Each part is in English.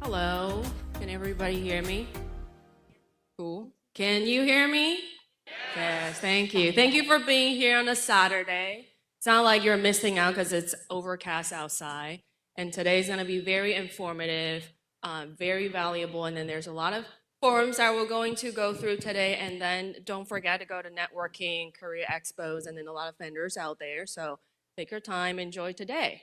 Hello, can everybody hear me? Cool. Can you hear me? Yes, thank you. Thank you for being here on a Saturday. It's not like you're missing out because it's overcast outside. And today's going to be very informative, very valuable. And then there's a lot of forums that we're going to go through today. And then don't forget to go to networking, career expos, and then a lot of vendors out there. So take your time, enjoy today.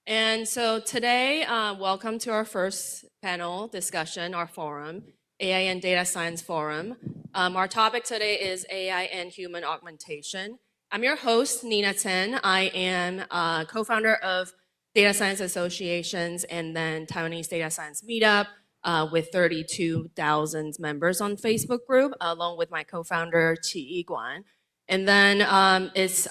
And so today, welcome to our first panel discussion, our forum, AI and Data Science Forum. Our topic today is AI and Human Augmentation. I'm your host, Nina Chen. I am a co-founder of Data Science Associations and then Taiwanese Data Science Meetup with 32,000 members on Facebook group, along with my co-founder, Qi Guan. And then it's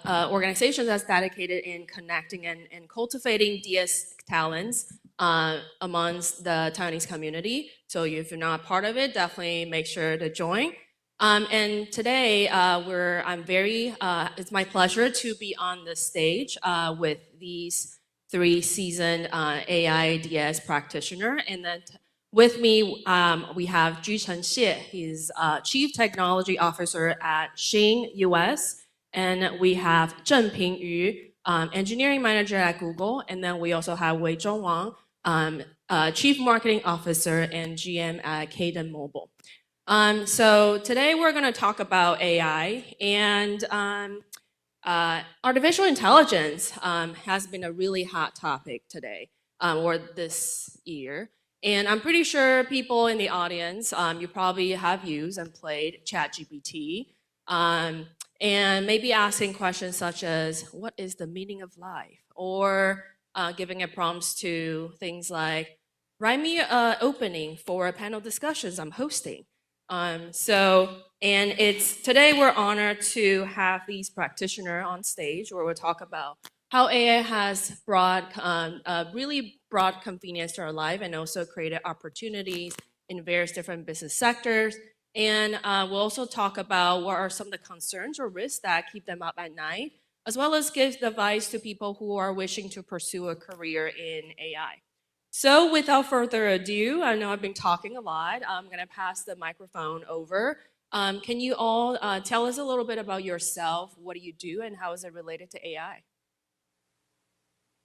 organization that's dedicated in connecting and cultivating DS talents amongst the Taiwanese community. So if you're not part of it, definitely make sure to join. And today it's my pleasure to be on the stage with these three seasoned AI DS practitioner. And then with me, we have Juchen Xie. He's Chief Technology Officer at Xing US. And we have Zhenping Yu, Engineering Manager at Google. And then we also have Wei Zhong Wang, Chief Marketing Officer and GM at Kdan Mobile. So today we're going to talk about AI. And artificial intelligence has been a really hot topic today or this year. And I'm pretty sure people in the audience, you probably have used and played ChatGPT, and maybe asking questions such as, what is the meaning of life? Or giving it prompts to things like, write me an opening for a panel discussions I'm hosting. Today we're honored to have these practitioners on stage where we'll talk about how AI has brought really brought convenience to our life and also created opportunities in various different business sectors. And we'll also talk about what are some of the concerns or risks that keep them up at night, as well as give advice to people who are wishing to pursue a career in AI. So without further ado, I know I've been talking a lot. I'm going to pass the microphone over. Can you all tell us a little bit about yourself? What do you do and how is it related to AI?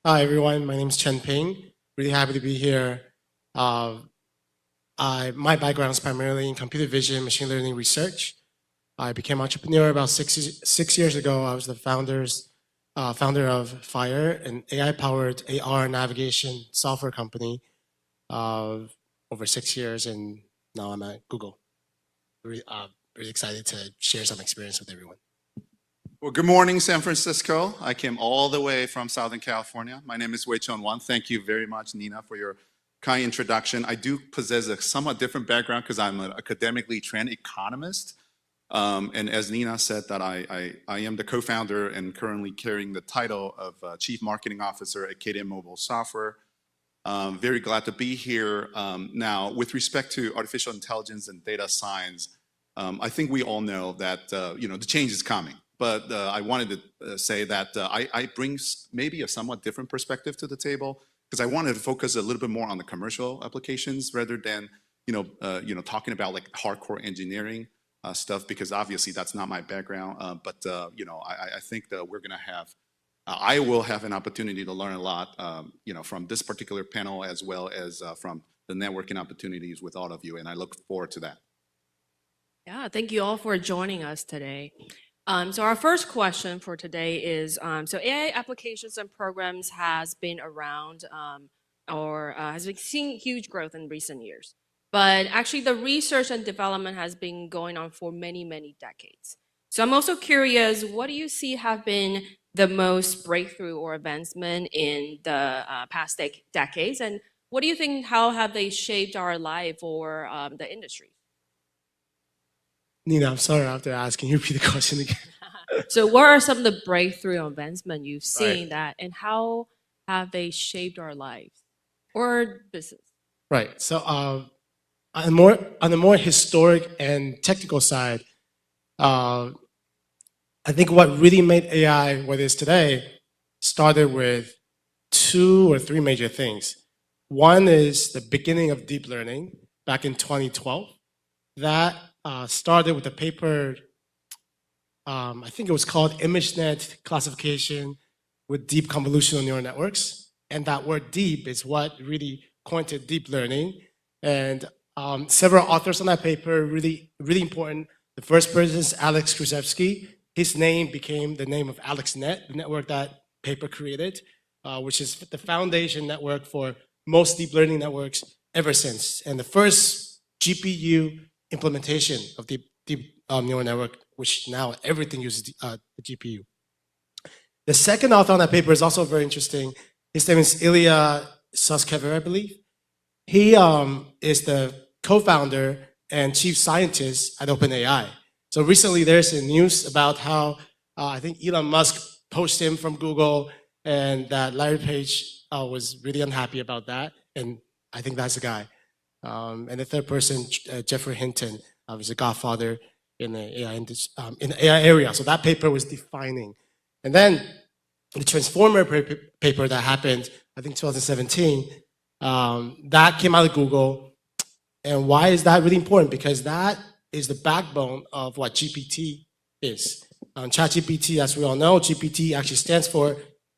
Hi, everyone. My name is Chen Ping. Really happy to be here. My background is primarily in computer vision, machine learning research. I became an entrepreneur about six years ago. I was the founder of Fire, an AI-powered AR navigation software company over 6 years, and now I'm at Google. Really excited to share some experience with everyone. Well, good morning, San Francisco. I came all the way from Southern California. My name is Wei Zhong Wang. Thank you very much, Nina, for your kind introduction. I do possess a somewhat different background because I'm an academically trained economist. And as Nina said, that I am the co-founder and currently carrying the title of Chief Marketing Officer at Kdan Mobile Software. Very glad to be here. Now, with respect to artificial intelligence and data science, I think we all know that the change is coming. But I wanted to say that I bring maybe a somewhat different perspective to the table because I wanted to focus a little bit more on the commercial applications rather than talking about like hardcore engineering stuff because obviously that's not my background. But I think that I will have an opportunity to learn a lot from this particular panel as well as from the networking opportunities with all of you, and I look forward to that. Yeah, thank you all for joining us today. So our first question for today is, so AI applications and programs has been around has been seeing huge growth in recent years. But actually the research and development has been going on for many, many decades. So I'm also curious, what do you see have been the most breakthrough or advancement in the past decades? And what do you think, how have they shaped our life or the industry? Nina, I'm sorry I have to ask. Can you repeat the question again? So what are some of the breakthrough advancements you've seen and how have they shaped our lives or business? Right. So on the more historic and technical side, I think what really made AI what it is today started with 2 or 3 major things. One is the beginning of deep learning back in 2012. That started with a paper, I think it was called ImageNet Classification with Deep Convolutional Neural Networks. And that word deep is what really coined to deep learning. And several authors on that paper, really important. The first person is Alex Krzyzewski. His name became the name of AlexNet, the network that paper created, which is the foundation network for most deep learning networks ever since. And the first GPU implementation of deep neural network, which now everything uses the GPU. The second author on that paper is also very interesting. His name is Ilya Sutskever, I believe. He is the co-founder and chief scientist at OpenAI. So recently there's a news about how I think Elon Musk poached him from Google, and that Larry Page was really unhappy about that. And I think that's the guy. And the third person, Jeffrey Hinton, is a godfather in the AI area. So that paper was defining. And then the transformer paper that happened, I think 2017, that came out of Google. And why is that really important? Because that is the backbone of what GPT is. ChatGPT, as we all know, GPT actually stands for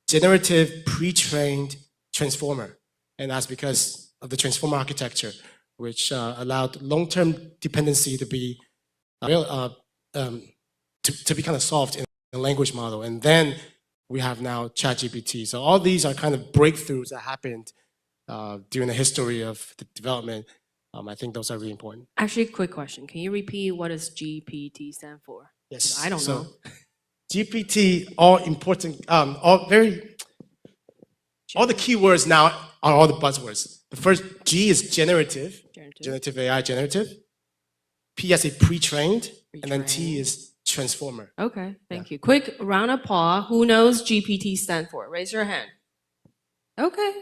Generative Pre-trained Transformer. And that's because of the transformer architecture, which allowed long-term dependency to be kind of solved in a language model. And then we have now ChatGPT. So all these are kind of breakthroughs that happened during the history of the development. I think those are really important. Actually, quick question. Can you repeat what does GPT stand for? Yes. I don't know. GPT, all important, all the keywords now are all the buzzwords. The first G is generative AI, generative. P as a pre-trained, and then T is transformer. Okay, thank you. Quick round of applause. Who knows GPT stand for? Raise your hand. Okay,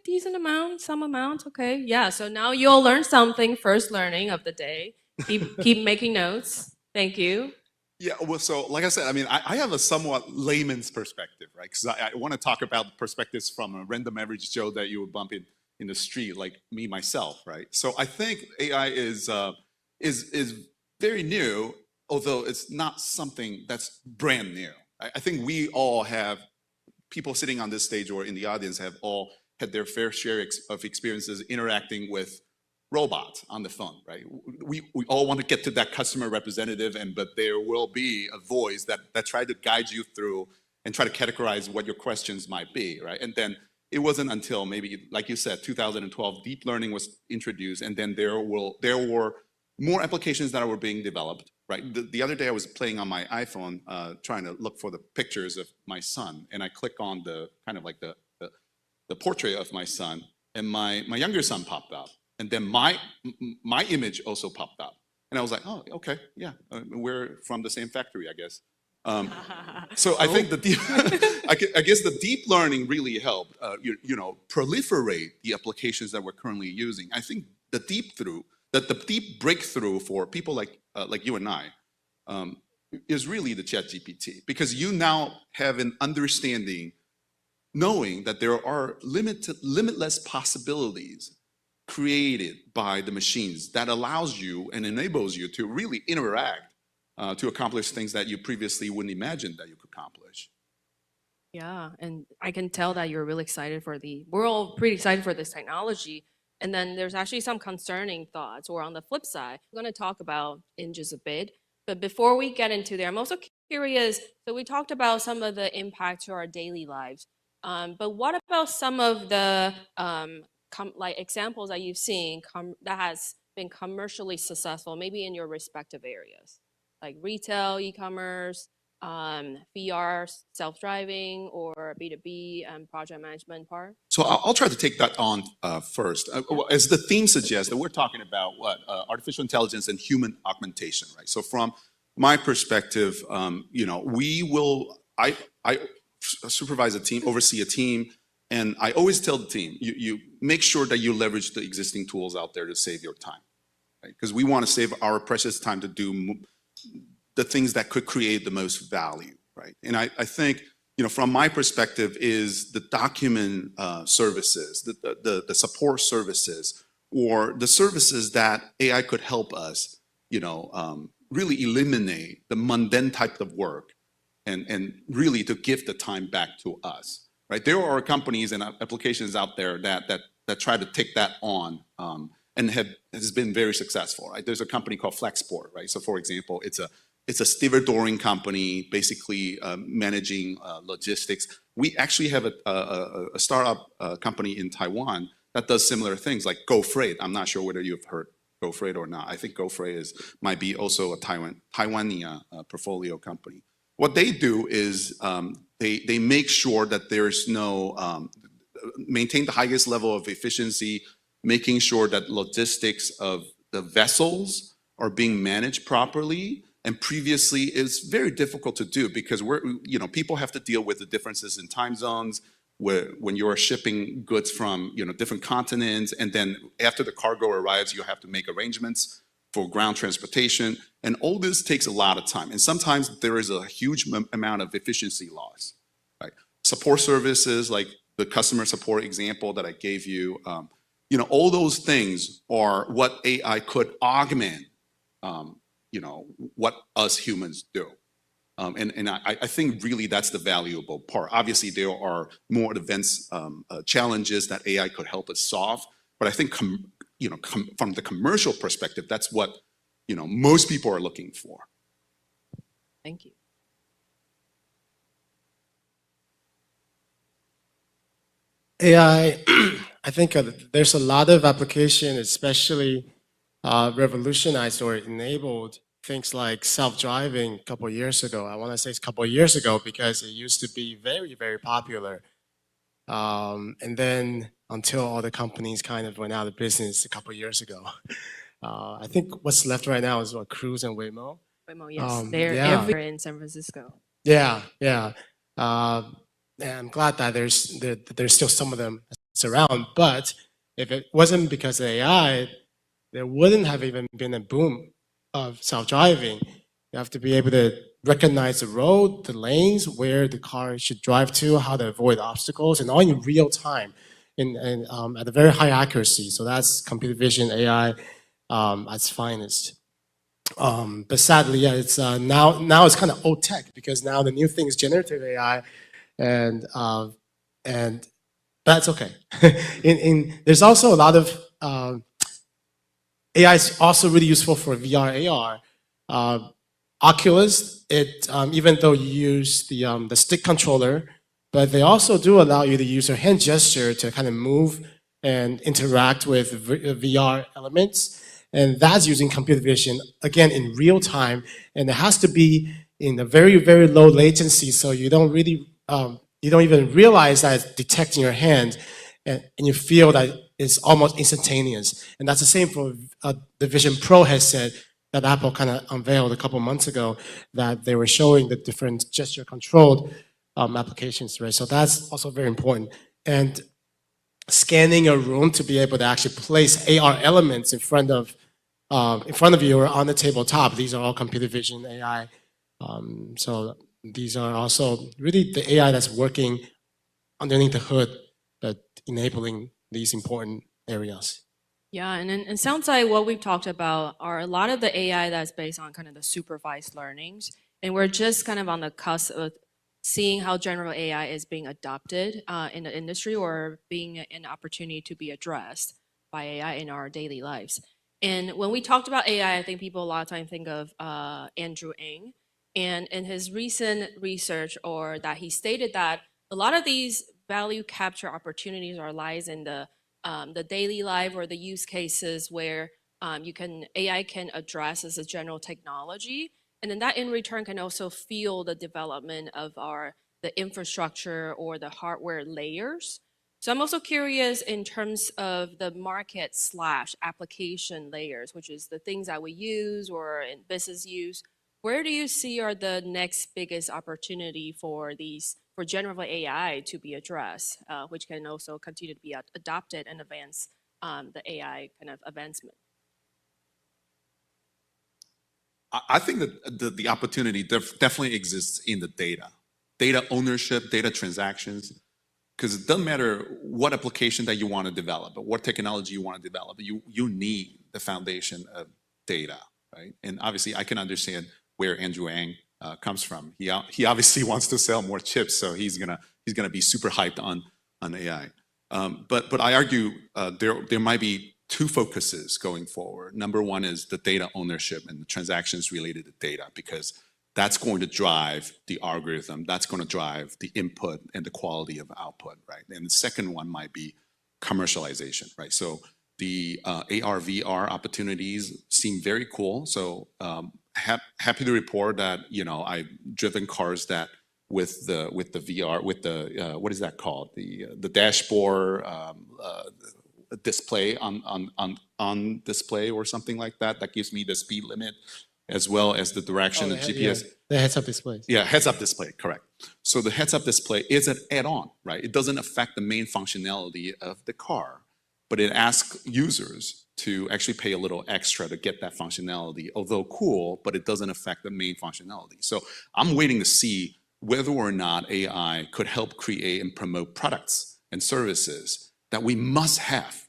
decent amount, some amount, okay. Yeah, so now you'll learn something, first learning of the day. Keep making notes. Thank you. Yeah, well, so like I said, I mean, I have a somewhat layman's perspective, right? Because I want to talk about perspectives from a random average Joe that you would bump in the street, like me, myself, right? So I think AI is very new, although it's not something that's brand new. I think we all have, people sitting on this stage or in the audience have all had their fair share of experiences interacting with robots on the phone, right? We all want to get to that customer representative, but there will be a voice that try to guide you through and try to categorize what your questions might be, right? And then it wasn't until maybe, like you said, 2012, deep learning was introduced, and then there were more applications that were being developed, right? The other day I was playing on my iPhone, trying to look for the pictures of my son, and I click on the kind of like the portrait of my son, and my younger son popped up, and then my image also popped up, and I was like, oh, okay, yeah, we're from the same factory, I guess. So I think I guess the deep learning really helped, proliferate the applications that we're currently using. I think the deep breakthrough for people like you and I is really the ChatGPT, because you now have an understanding, knowing that there are limitless possibilities created by the machines that allows you and enables you to really interact to accomplish things that you previously wouldn't imagine that you could accomplish. Yeah, and I can tell that you're really excited we're all pretty excited for this technology. And then there's actually some concerning thoughts, or on the flip side, we're going to talk about in just a bit. But before we get into there, I'm also curious, so we talked about some of the impact to our daily lives. But what about some of the examples that you've seen that has been commercially successful, maybe in your respective areas, like retail, e-commerce, VR, self-driving, or B2B project management part? So I'll try to take that on first. As the theme suggests, that we're talking about artificial intelligence and human augmentation, right? So from my perspective, I supervise a team, oversee a team, and I always tell the team, you make sure that you leverage the existing tools out there to save your time, right? Because we want to save our precious time to do the things that could create the most value, right? And I think from my perspective is the document services, the support services, or the services that AI could help us, really eliminate the mundane type of work and really to give the time back to us, right? There are companies and applications out there that try to take that on and has been very successful, right? There's a company called Flexport, right? So for example, it's a stevedoring company, basically managing logistics. We actually have a startup company in Taiwan that does similar things like GoFreight. I'm not sure whether you've heard GoFreight or not. I think GoFreight might be also a Taiwanese portfolio company. What they do is they make sure that there's no, maintain the highest level of efficiency, making sure that logistics of the vessels are being managed properly. And previously, it's very difficult to do because people have to deal with the differences in time zones when you're shipping goods from different continents, and then after the cargo arrives, you have to make arrangements for ground transportation, and all this takes a lot of time. And sometimes there is a huge amount of efficiency loss. Right? Support services, like the customer support example that I gave you, all those things are what AI could augment. What us humans do. And I think really that's the valuable part. Obviously, there are more advanced challenges that AI could help us solve. But I think, from the commercial perspective, that's what, most people are looking for. Thank you. AI, I think there's a lot of application, especially revolutionized or enabled things like self-driving a couple of years ago. I want to say it's a couple of years ago because it used to be very, very popular. And then until all the companies kind of went out of business a couple of years ago. I think what's left right now is Cruise and Waymo. Waymo, yes. They're everywhere in San Francisco. Yeah. And I'm glad that there's still some of them around. But if it wasn't because of AI, there wouldn't have even been a boom of self-driving. You have to be able to recognize the road, the lanes, where the car should drive to, how to avoid obstacles, and all in real time, and at a very high accuracy. So that's computer vision AI at its finest. But sadly, yeah, it's now it's kind of old tech because now the new thing is generative AI, and that's okay. There's also a lot of AI is also really useful for VR, AR. Oculus, even though you use the stick controller, but they also do allow you to use your hand gesture to kind of move and interact with VR elements. And that's using computer vision, again, in real time. And it has to be in a very, very low latency, so you don't really, you don't even realize that it's detecting your hand, and you feel that it's almost instantaneous. And that's the same for the Vision Pro headset that Apple kind of unveiled a couple months ago, that they were showing the different gesture-controlled applications, right? So that's also very important. And scanning a room to be able to actually place AR elements in front of you or on the tabletop. These are all computer vision AI. So these are also really the AI that's working underneath the hood, but enabling these important areas. Yeah, and it sounds like what we've talked about are a lot of the AI that's based on kind of the supervised learnings. And we're just kind of on the cusp of seeing how general AI is being adopted in the industry or being an opportunity to be addressed by AI in our daily lives. And when we talked about AI, I think people a lot of time think of Andrew Ng. And in his recent research, or that he stated that a lot of these value capture opportunities lies in the daily life or the use cases where AI can address as a general technology. And then that in return can also fuel the development of the infrastructure or the hardware layers. So I'm also curious in terms of the market / application layers, which is the things that we use or in business use. Where do you see are the next biggest opportunity for generative AI to be addressed, which can also continue to be adopted and advance the AI kind of advancement? I think that the opportunity definitely exists in the data, data ownership, data transactions, because it doesn't matter what application that you want to develop, or what technology you want to develop, you need the foundation of data, right? And obviously, I can understand where Andrew Ang comes from. He obviously wants to sell more chips, so he's gonna be super hyped on AI. But I argue there might be two focuses going forward. Number one is the data ownership and the transactions related to data, because that's going to drive the algorithm, that's going to drive the input and the quality of output, right? And the second one might be commercialization, right? So the AR, VR opportunities seem very cool. So happy to report that, I've driven cars that with the VR, with the, what is that called? The dashboard display on display or something like that, that gives me the speed limit as well as the direction of GPS. Yeah, the heads-up display. Yeah, heads-up display, correct. So the heads-up display is an add-on, right? It doesn't affect the main functionality of the car, but it asks users to actually pay a little extra to get that functionality, although cool, but it doesn't affect the main functionality. So I'm waiting to see whether or not AI could help create and promote products and services that we must have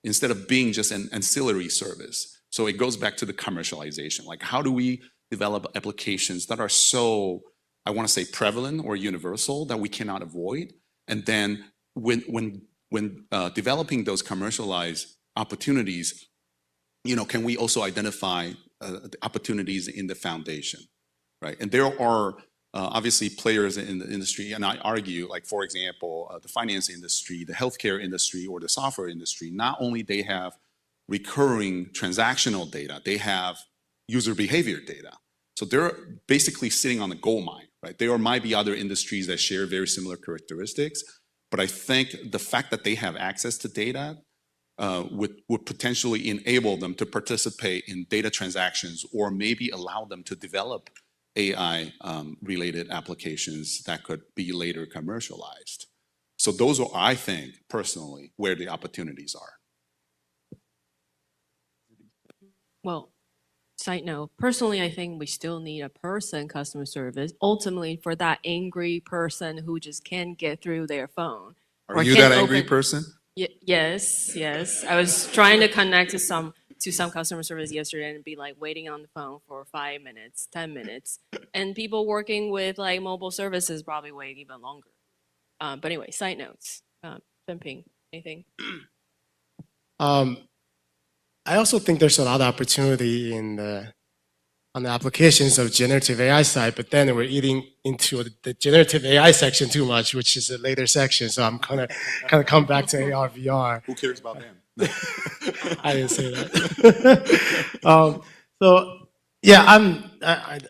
instead of being just an ancillary service. So it goes back to the commercialization. Like, how do we develop applications that are so, I want to say, prevalent or universal that we cannot avoid? And then when developing those commercialized opportunities, can we also identify the opportunities in the foundation, right? And there are obviously players in the industry, and I argue, like, for example, the finance industry, the healthcare industry, or the software industry, not only they have recurring transactional data, they have user behavior data. So they're basically sitting on the gold mine, right? There might be other industries that share very similar characteristics, but I think the fact that they have access to data would potentially enable them to participate in data transactions, or maybe allow them to develop AI related applications that could be later commercialized. So those are, I think, personally, where the opportunities are. Well, side note, personally, I think we still need a person customer service, ultimately for that angry person who just can't get through their phone. Are you that angry person? Yes. I was trying to connect to some customer service yesterday and be like waiting on the phone for 5 minutes, 10 minutes. And people working with like mobile services probably wait even longer. But anyway, side notes. Ping, anything? I also think there's a lot of opportunity on the applications of generative AI side, but then we're eating into the generative AI section too much, which is a later section. So I'm gonna kind of come back to AR, VR. Who cares about them? I didn't say that. So yeah,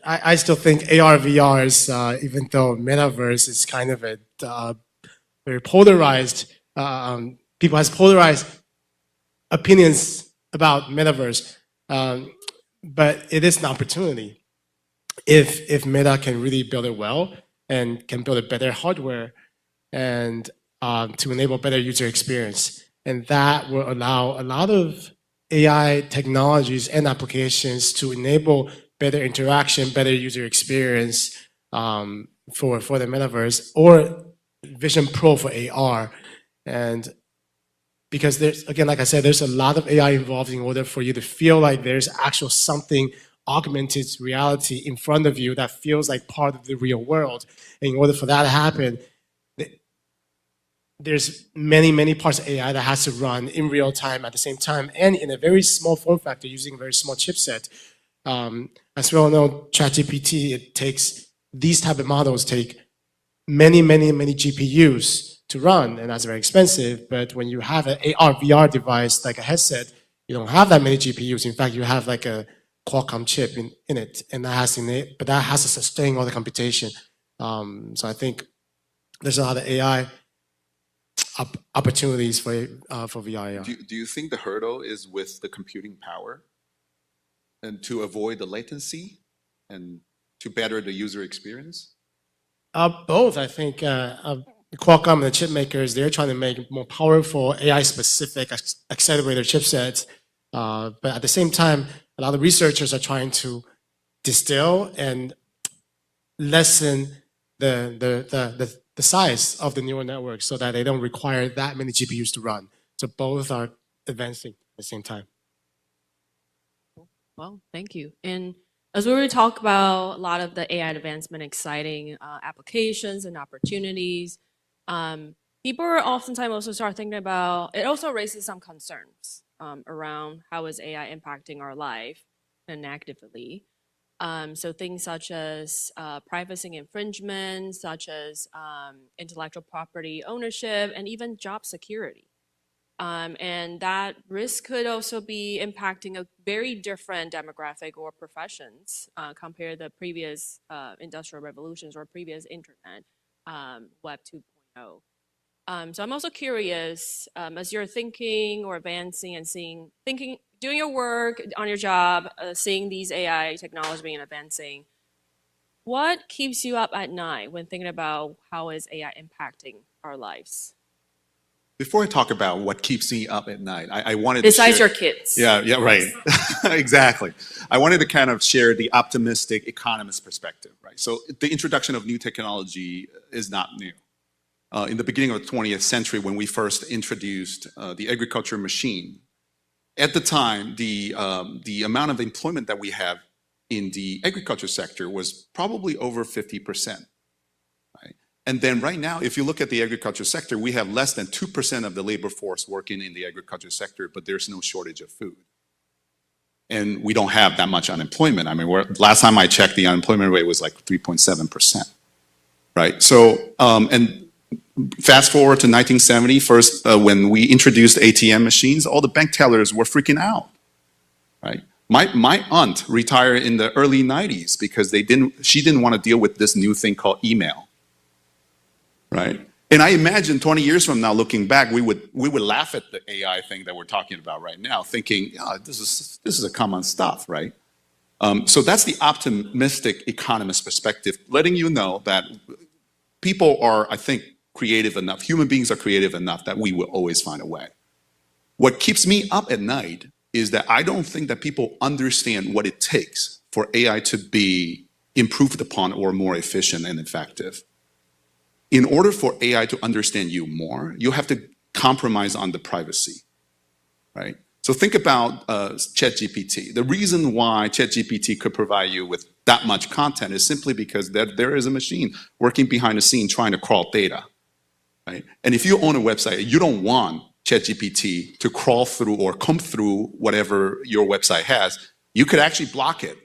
I still think AR, VR is, even though metaverse is kind of a very polarized, people has polarized opinions about metaverse, but it is an opportunity. If Meta can really build it well and can build a better hardware and to enable better user experience, and that will allow a lot of AI technologies and applications to enable better interaction, better user experience for the metaverse, or Vision Pro for AR. And because there's, again, like I said, there's a lot of AI involved in order for you to feel like there's actual something, augmented reality in front of you that feels like part of the real world. And in order for that to happen, there's many parts of AI that has to run in real time at the same time, and in a very small form factor using a very small chipset. As we all know, ChatGPT, these type of models take many GPUs to run, and that's very expensive. But when you have an AR, VR device like a headset, you don't have that many GPUs. In fact, you have like a Qualcomm chip in it, and that has to sustain all the computation. So I think there's a lot of AI opportunities for VR. Do you think the hurdle is with the computing power, and to avoid the latency, and to better the user experience? Both, I think. Qualcomm and the chip makers, they're trying to make more powerful AI-specific accelerator chipsets. But at the same time, a lot of researchers are trying to distill and lessen the size of the neural network so that they don't require that many GPUs to run. So both are advancing at the same time. Well, thank you. And as we were talk about a lot of the AI advancement, exciting applications and opportunities, people are oftentimes also start thinking about, it also raises some concerns around how is AI impacting our life and negatively. So things such as privacy infringement, such as intellectual property ownership, and even job security. And that risk could also be impacting a very different demographic or professions compared to the previous industrial revolutions or previous internet, Web 2.0. So I'm also curious, as you're thinking or advancing and doing your work on your job, seeing these AI technology being advancing, what keeps you up at night when thinking about how is AI impacting our lives? Before I talk about what keeps me up at night, I wanted Besides to share, your kids. Yeah, right. Exactly. I wanted to kind of share the optimistic economist perspective, right? So the introduction of new technology is not new. In the beginning of the 20th century, when we first introduced the agriculture machine, at the time, the amount of employment that we have in the agriculture sector was probably over 50%. And then right now, if you look at the agriculture sector, we have less than 2% of the labor force working in the agriculture sector, but there's no shortage of food. And we don't have that much unemployment. I mean, last time I checked, the unemployment rate was like 3.7%, right? So, and fast forward to 1970, first, when we introduced ATM machines, all the bank tellers were freaking out, right? My aunt retired in the early 90s because she didn't want to deal with this new thing called email. Right? And I imagine 20 years from now, looking back, we would laugh at the AI thing that we're talking about right now, thinking, oh, this is a common stuff, right? So that's the optimistic economist perspective, letting you know that people are, I think, creative enough, human beings are creative enough that we will always find a way. What keeps me up at night is that I don't think that people understand what it takes for AI to be improved upon or more efficient and effective. In order for AI to understand you more, you have to compromise on the privacy, right? So think about ChatGPT. The reason why ChatGPT could provide you with that much content is simply because there is a machine working behind the scene trying to crawl data, right? And if you own a website, you don't want ChatGPT to crawl through or come through whatever your website has. You could actually block it,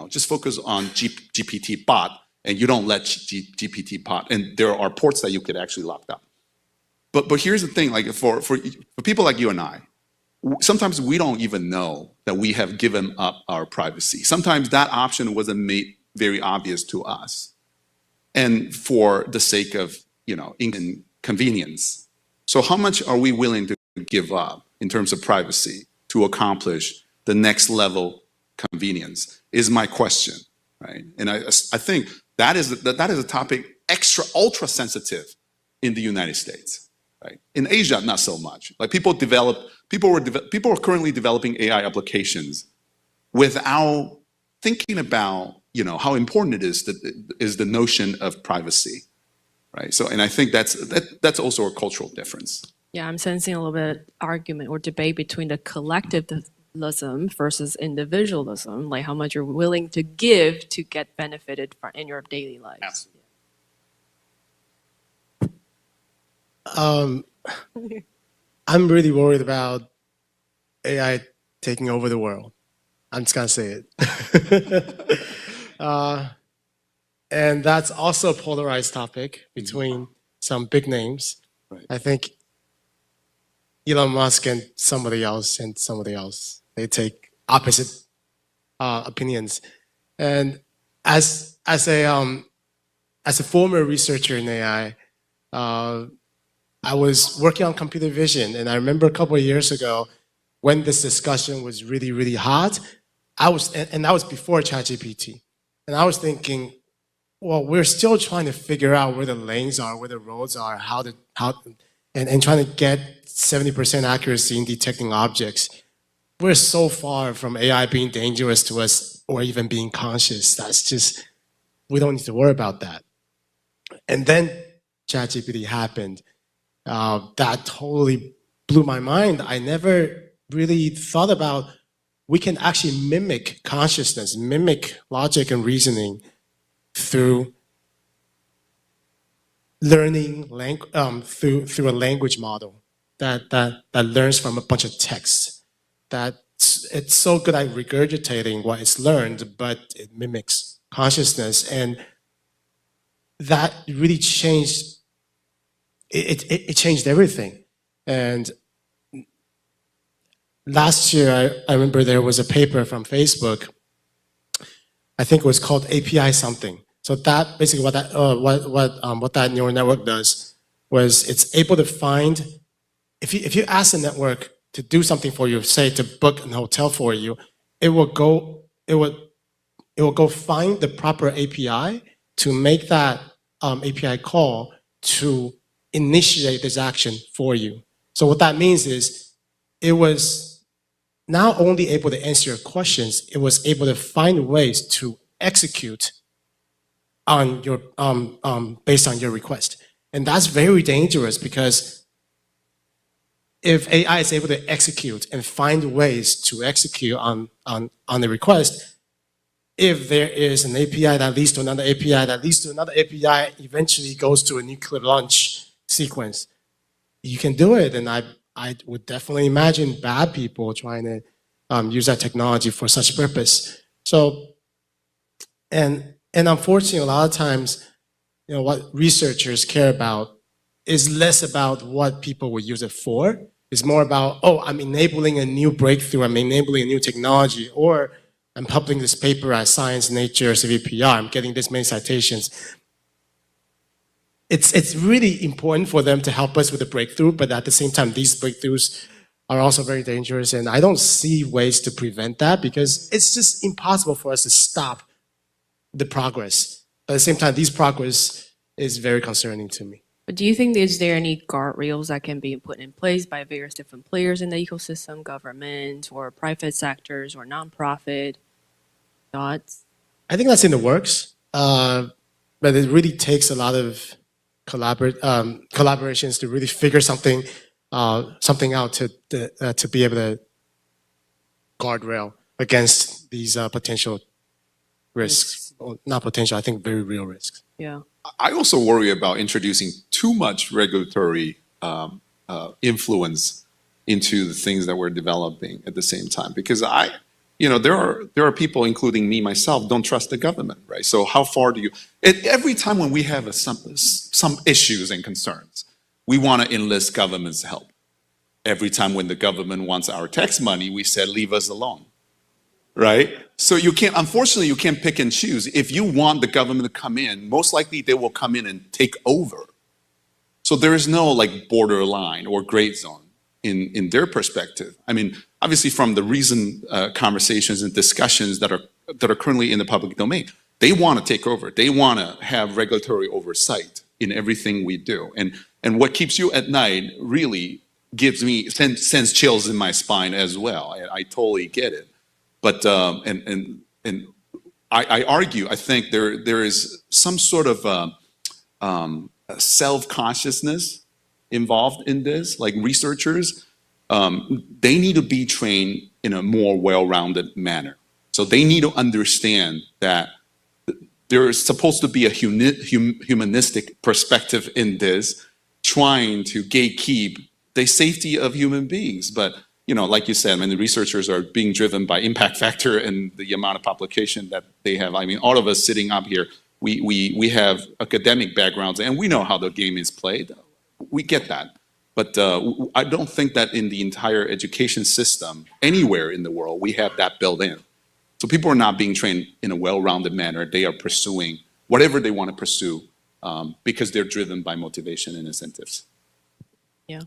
just focus on GPT bot, and you don't let GPT bot, and there are ports that you could actually lock up. But here's the thing, like for people like you and I, sometimes we don't even know that we have given up our privacy. Sometimes that option wasn't made very obvious to us. And for the sake of, inconvenience. So how much are we willing to give up in terms of privacy to accomplish the next level convenience is my question, right? And I think that is a topic ultra sensitive in the United States, right? In Asia, not so much. Like people are currently developing AI applications without thinking about, how important it is the notion of privacy, right? So, and I think that's also a cultural difference. Yeah, I'm sensing a little bit argument or debate between the collectivism versus individualism, like how much you're willing to give to get benefited in your daily life. Absolutely. I'm really worried about AI taking over the world. I'm just gonna say it. And that's also a polarized topic between some big names. Right. I think Elon Musk and somebody else, they take opposite opinions. And as a former researcher in AI, I was working on computer vision, and I remember a couple of years ago when this discussion was really, really hot. And that was before ChatGPT, and I was thinking, well, we're still trying to figure out where the lanes are, where the roads are, and trying to get 70% accuracy in detecting objects. We're so far from AI being dangerous to us or even being conscious. We don't need to worry about that. And then ChatGPT happened. That totally blew my mind. I never really thought about we can actually mimic consciousness, mimic logic and reasoning through learning through a language model that learns from a bunch of texts. It's so good at regurgitating what it's learned, but it mimics consciousness, and that really changed. It changed everything. And last year, I remember there was a paper from Facebook. I think it was called API something. So that basically what that neural network does was it's able to find, if you ask the network to do something for you, say to book a hotel for you, it will go find the proper API to make that API call to initiate this action for you. So what that means is it was not only able to answer your questions, it was able to find ways to execute on your based on your request. And that's very dangerous, because if AI is able to execute and find ways to execute on the request, if there is an API that leads to another API that leads to another API, eventually goes to a nuclear launch sequence, you can do it. And I would definitely imagine bad people trying to use that technology for such purpose. So, and unfortunately, a lot of times, what researchers care about is less about what people will use it for. It's more about, oh, I'm enabling a new breakthrough, I'm enabling a new technology, or I'm publishing this paper at Science, Nature, CVPR, I'm getting this many citations. It's really important for them to help us with the breakthrough, but at the same time, these breakthroughs are also very dangerous, and I don't see ways to prevent that, because it's just impossible for us to stop the progress. But at the same time, this progress is very concerning to me. But do you think is there any guardrails that can be put in place by various different players in the ecosystem, government or private sectors or nonprofit? Thoughts? I think that's in the works, but it really takes a lot of collaborations to really figure something out to be able to guardrail against these potential risks. Or not potential, I think very real risks. Yeah. I also worry about introducing too much regulatory influence into the things that we're developing at the same time, because there are people, including me myself, don't trust the government, right? So how far do you? Every time when we have some issues and concerns, we want to enlist government's help. Every time when the government wants our tax money, we said, leave us alone, right? So unfortunately, you can't pick and choose. If you want the government to come in, most likely they will come in and take over. So there is no borderline or gray zone in their perspective. I mean, obviously from the recent conversations and discussions that are currently in the public domain, they want to take over. They want to have regulatory oversight in everything we do. And what keeps you at night really sends chills in my spine as well. I totally get it. But I argue, I think there is some sort of self-consciousness involved in this. Like researchers, they need to be trained in a more well-rounded manner. So they need to understand that there is supposed to be a humanistic perspective in this, trying to gatekeep the safety of human beings. But like you said, I mean, the researchers are being driven by impact factor and the amount of publication that they have. I mean, all of us sitting up here, we have academic backgrounds, and we know how the game is played. We get that. But I don't think that in the entire education system, anywhere in the world, we have that built in. So people are not being trained in a well-rounded manner. They are pursuing whatever they want to pursue because they're driven by motivation and incentives. Yeah.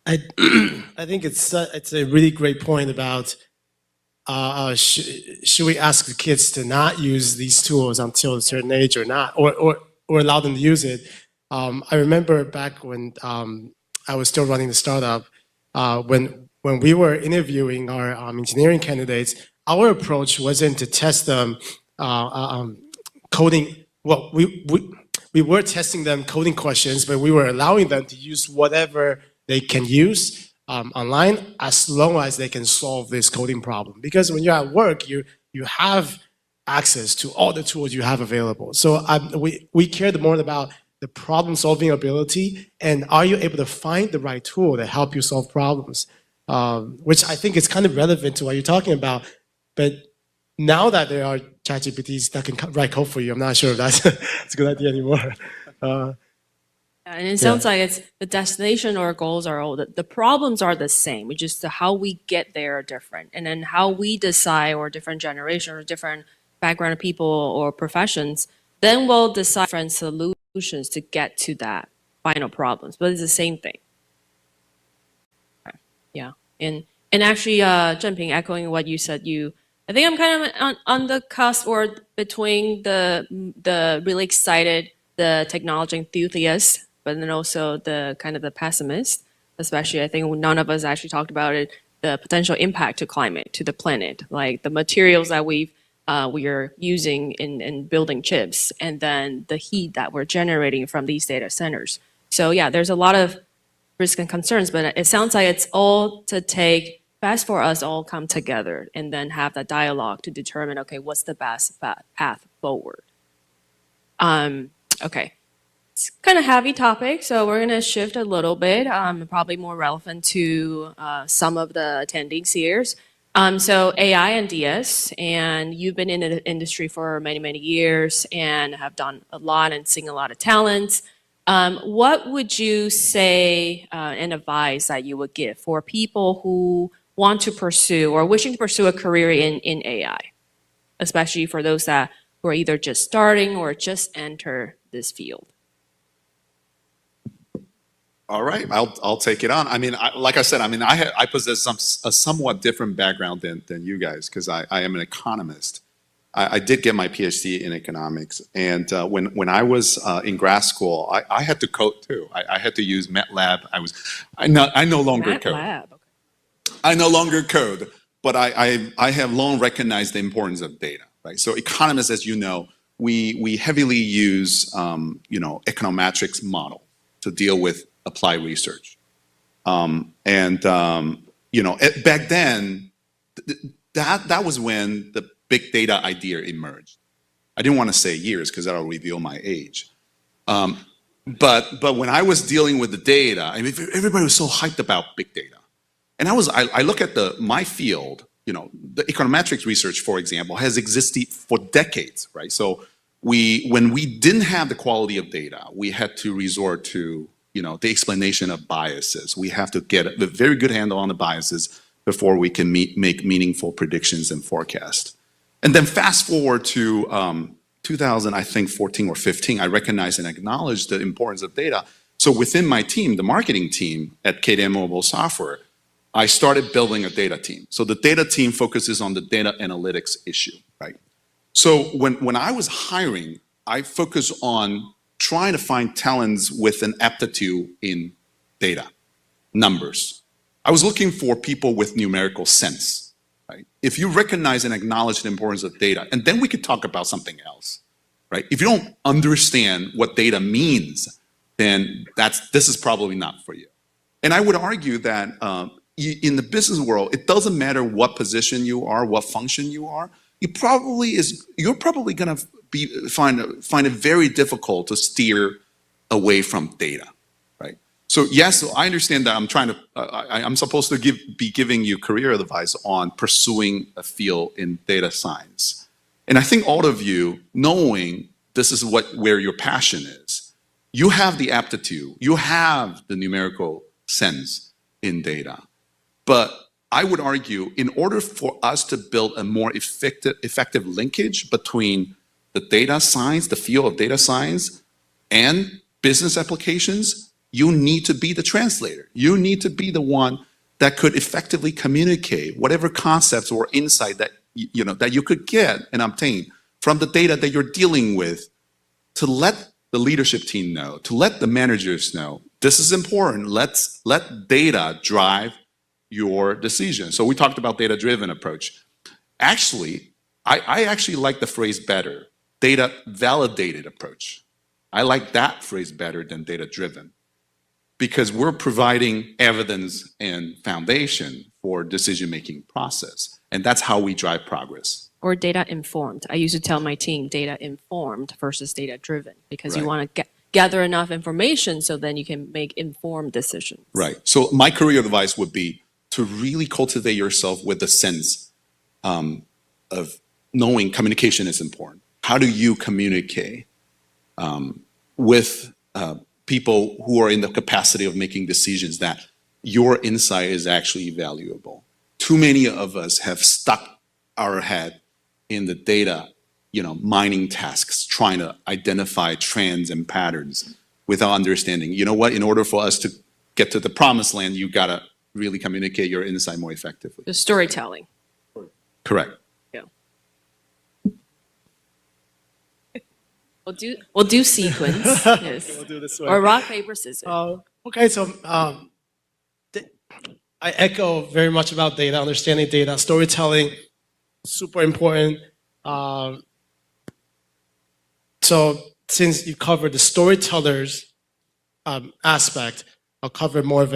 I think it's a really great point about should we ask the kids to not use these tools until a certain age or not, or allow them to use it. I remember back when I was still running the startup, when we were interviewing our engineering candidates, our approach wasn't to test them coding. Well, we were testing them coding questions, but we were allowing them to use whatever they can use online as long as they can solve this coding problem. Because when you're at work, you have access to all the tools you have available. So we cared more about the problem-solving ability, and are you able to find the right tool to help you solve problems? Which I think is kind of relevant to what you're talking about. But now that there are ChatGPTs that can write code for you, I'm not sure if that's a good idea anymore. And it sounds like it's the destination or goals are all the problems are the same. It's just how we get there are different, and then how we decide, or different generation or different background of people or professions, then we'll decide different solutions to get to that final problems. But it's the same thing. Yeah, and actually, Zhenping, echoing what you said, I think I'm kind of on the cusp or between the really excited, the technology enthusiast, but then also the kind of the pessimist. Especially, I think none of us actually talked about it, the potential impact to climate, to the planet, like the materials that we are using in building chips, and then the heat that we're generating from these data centers. So yeah, there's a lot of risk and concerns, but it sounds like it's all to take best for us all come together and then have that dialogue to determine, okay, what's the best path forward. Okay, it's kind of heavy topic, so we're gonna shift a little bit, probably more relevant to some of the attendees here. So AI and DS, and you've been in the industry for many, many years and have done a lot and seen a lot of talents. What would you say and advice that you would give for people who want to pursue or wishing to pursue a career in AI, especially for those who are either just starting or just enter this field? All right, I'll take it on. I mean, like I said, I mean, I possess a somewhat different background than you guys, because I am an economist. I did get my PhD in economics, and when I was in grad school, I had to code too. I had to use MATLAB. I no longer code. MATLAB. Okay. I no longer code, but I have long recognized the importance of data. Right. So economists, as you know, we heavily use econometrics model to deal with applied research, back then, that was when the big data idea emerged. I didn't want to say years because that'll reveal my age. But when I was dealing with the data, I mean, everybody was so hyped about big data, and I look at my field. The econometrics research, for example, has existed for decades, right? So when we didn't have the quality of data, we had to resort to the explanation of biases. We have to get a very good handle on the biases before we can make meaningful predictions and forecasts. And then fast forward to 2014 or 15, I recognized and acknowledged the importance of data. So within my team, the marketing team at Kdan Mobile Software, I started building a data team. So the data team focuses on the data analytics issue, right? So when I was hiring, I focused on trying to find talents with an aptitude in data, numbers. I was looking for people with numerical sense, right? If you recognize and acknowledge the importance of data, and then we could talk about something else, right? If you don't understand what data means, then this is probably not for you. And I would argue that in the business world, it doesn't matter what position you are, what function you are, you're probably going to find it very difficult to steer away from data, right? So yes, I understand that I'm supposed to be giving you career advice on pursuing a field in data science. And I think all of you, knowing this is where your passion is, you have the aptitude, you have the numerical sense in data. But I would argue, in order for us to build a more effective linkage between the data science, the field of data science, and business applications, you need to be the translator. You need to be the one that could effectively communicate whatever concepts or insight that you could get and obtain from the data that you're dealing with, to let the leadership team know, to let the managers know, this is important. Let data drive your decision. So we talked about data-driven approach. Actually, I actually like the phrase better, data-validated approach. I like that phrase better than data-driven, because we're providing evidence and foundation for decision-making process, and that's how we drive progress. Or data informed. I used to tell my team data informed versus data driven, because you Right. want to gather enough information so then you can make informed decisions. Right. So my career advice would be to really cultivate yourself with the sense of knowing communication is important. How do you communicate with people who are in the capacity of making decisions that your insight is actually valuable? Too many of us have stuck our head in the data, mining tasks, trying to identify trends and patterns without understanding. You know what? In order for us to get to the promised land, you gotta really communicate your insight more effectively. The storytelling. Correct. Yeah. We'll do sequence. Yes. We'll do this way. Or rock, paper, scissors. Okay, so I echo very much about data, understanding data, storytelling, super important. So since you covered the storytellers aspect, I'll cover more of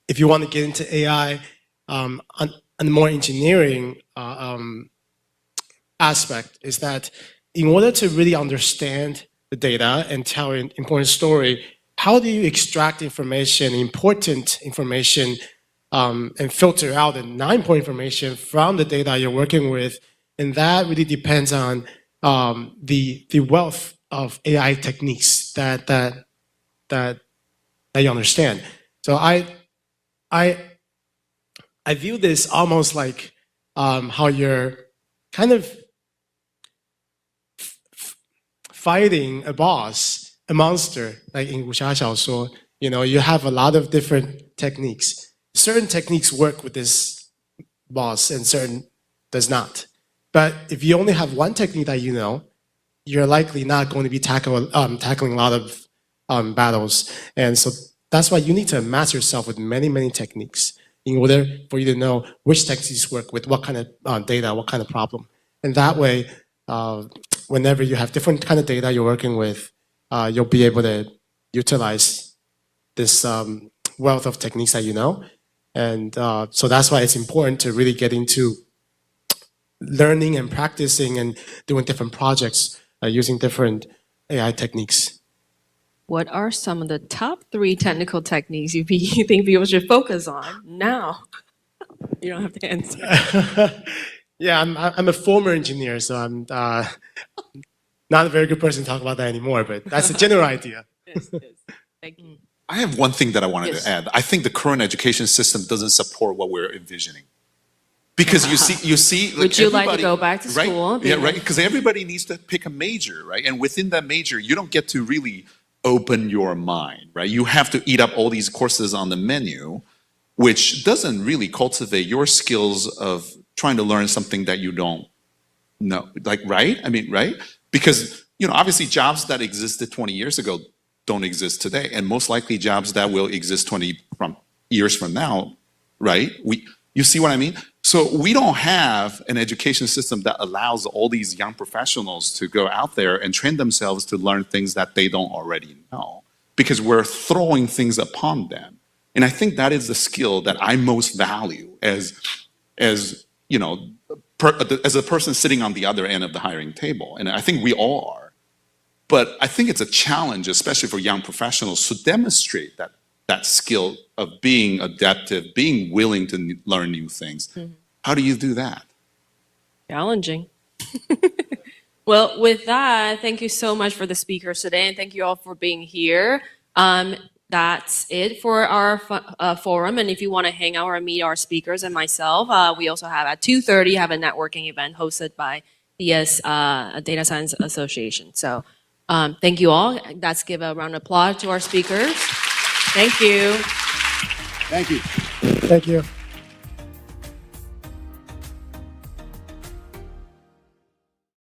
if you want to get into AI, on a more engineering aspect, is that in order to really understand the data and tell an important story, how do you extract information, important information, and filter out the non-important information from the data you're working with? And that really depends on the wealth of AI techniques that you understand. So I view this almost like how you're kind of fighting a boss, a monster, like in 武侠小说. You have a lot of different techniques. Certain techniques work with this boss and certain does not. But if you only have one technique that you're likely not going to be tackling a lot of battles. And so that's why you need to master yourself with many, many techniques in order for you to know which techniques work with what kind of data, what kind of problem. And that way, whenever you have different kind of data you're working with, you'll be able to utilize this wealth of techniques that you know. And so that's why it's important to really get into learning and practicing and doing different projects using different AI techniques. What are some of the top 3 technical techniques you think people should focus on now? You don't have to answer. Yeah, I'm a former engineer, so I'm not a very good person to talk about that anymore, but that's a general idea. Yes. Thank you. I have one thing that I wanted Yes. to add. I think the current education system doesn't support what we're envisioning. Because you see, Would you like to everybody- go back to right? school? Yeah, right. Because everybody needs to pick a major, right? And within that major, you don't get to really open your mind, right? You have to eat up all these courses on the menu, which doesn't really cultivate your skills of trying to learn something that you don't know, like, right? I mean, right? Because, obviously jobs that existed 20 years ago don't exist today. And most likely jobs that will exist 20 years from now, right? You see what I mean? So we don't have an education system that allows all these young professionals to go out there and train themselves to learn things that they don't already know, because we're throwing things upon them. And I think that is the skill that I most value as a person sitting on the other end of the hiring table. And I think we all are. But I think it's a challenge, especially for young professionals, to demonstrate that skill of being adaptive, being willing to learn new things. Mm-hmm. How do you do that? Challenging. Well, with that, thank you so much for the speakers today, and thank you all for being here. That's it for our forum. And if you want to hang out or meet our speakers and myself, we also have at 2:30 have a networking event hosted by DS Data Science Association. So thank you all. Let's give a round of applause to our speakers. Thank you. Thank you. Thank you.